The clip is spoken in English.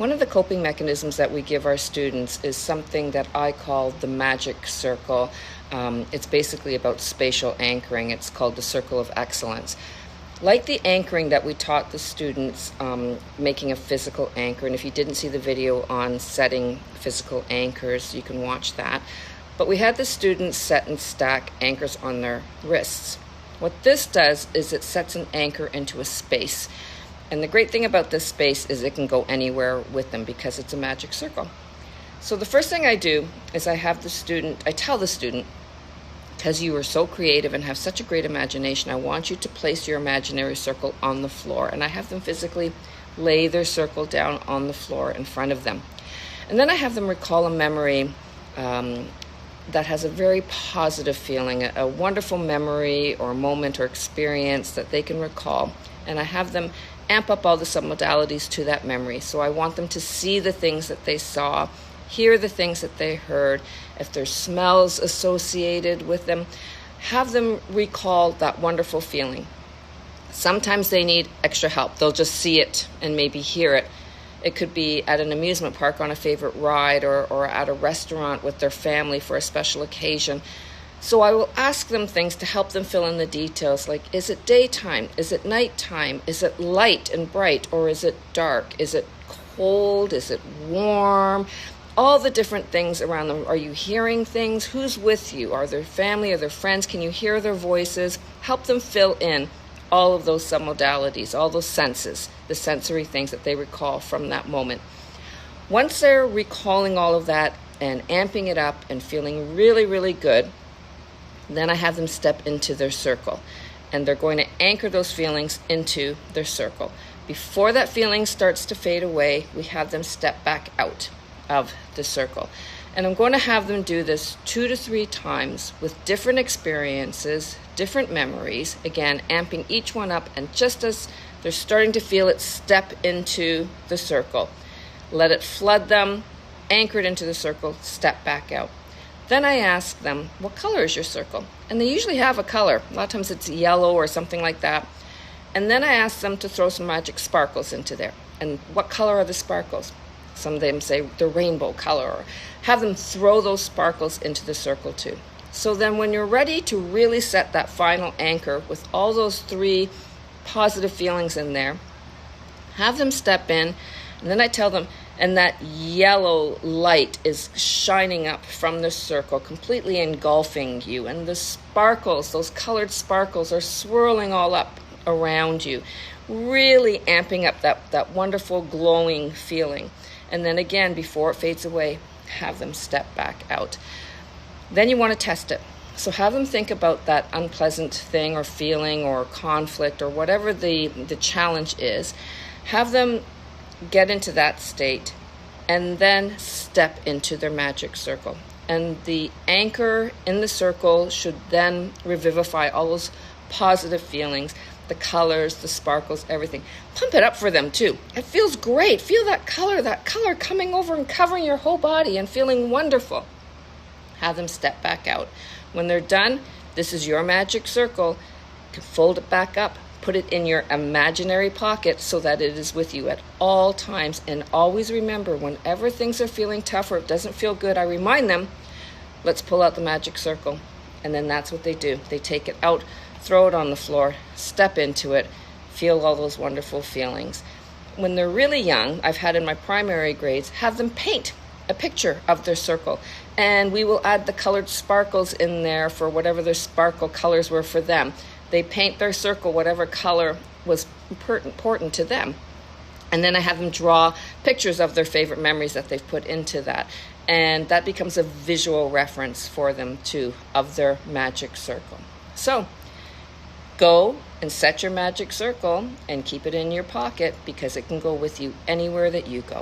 One of the coping mechanisms that we give our students is something that I call the magic circle. It's basically about spatial anchoring. It's called the circle of excellence. Like the anchoring that we taught the students, making a physical anchor, and if you didn't see the video on setting physical anchors, you can watch that. But we had the students set and stack anchors on their wrists. What this does is it sets an anchor into a space. And the great thing about this space is it can go anywhere with them because it's a magic circle. So the first thing I do is I tell the student, because you are so creative and have such a great imagination, I want you to place your imaginary circle on the floor. And I have them physically lay their circle down on the floor in front of them. And then I have them recall a memory that has a very positive feeling, a wonderful memory or moment or experience that they can recall. And I have them amp up all the submodalities to that memory. So I want them to see the things that they saw, hear the things that they heard. If there's smells associated with them, have them recall that wonderful feeling. Sometimes they need extra help. They'll just see it and maybe hear it. It could be at an amusement park on a favorite ride or at a restaurant with their family for a special occasion. So I will ask them things to help them fill in the details, like, is it daytime? Is it nighttime? Is it light and bright, or is it dark? Is it cold? Is it warm? All the different things around them. Are you hearing things? Who's with you? Are their family? Are their friends? Can you hear their voices? Help them fill in all of those submodalities, all those senses, the sensory things that they recall from that moment. Once they're recalling all of that and amping it up and feeling really, really good, then I have them step into their circle, and they're going to anchor those feelings into their circle. Before that feeling starts to fade away, we have them step back out of the circle. And I'm going to have them do this 2 to 3 times with different experiences, different memories, again, amping each one up, and just as they're starting to feel it, step into the circle. Let it flood them, anchor it into the circle, step back out. Then I ask them, what color is your circle? And they usually have a color. A lot of times it's yellow or something like that. And then I ask them to throw some magic sparkles into there. And what color are the sparkles? Some of them say the rainbow color, or have them throw those sparkles into the circle too. So then when you're ready to really set that final anchor with all those 3 positive feelings in there, have them step in, and then I tell them, and that yellow light is shining up from the circle, completely engulfing you. And the sparkles, those colored sparkles, are swirling all up around you, really amping up that wonderful glowing feeling. And then again, before it fades away, have them step back out. Then you want to test it. So have them think about that unpleasant thing or feeling or conflict or whatever the challenge is. Have them get into that state, and then step into their magic circle. And the anchor in the circle should then revivify all those positive feelings, the colors, the sparkles, everything. Pump it up for them too. It feels great. Feel that color coming over and covering your whole body and feeling wonderful. Have them step back out. When they're done, this is your magic circle. You can fold it back up. Put it in your imaginary pocket so that it is with you at all times. And always remember, whenever things are feeling tough or it doesn't feel good, I remind them, let's pull out the magic circle. And then that's what they do. They take it out, throw it on the floor, step into it, feel all those wonderful feelings. When they're really young, I've had in my primary grades, have them paint a picture of their circle. And we will add the colored sparkles in there for whatever their sparkle colors were for them. They paint their circle, whatever color was important to them. And then I have them draw pictures of their favorite memories that they've put into that. And that becomes a visual reference for them too of their magic circle. So go and set your magic circle and keep it in your pocket, because it can go with you anywhere that you go.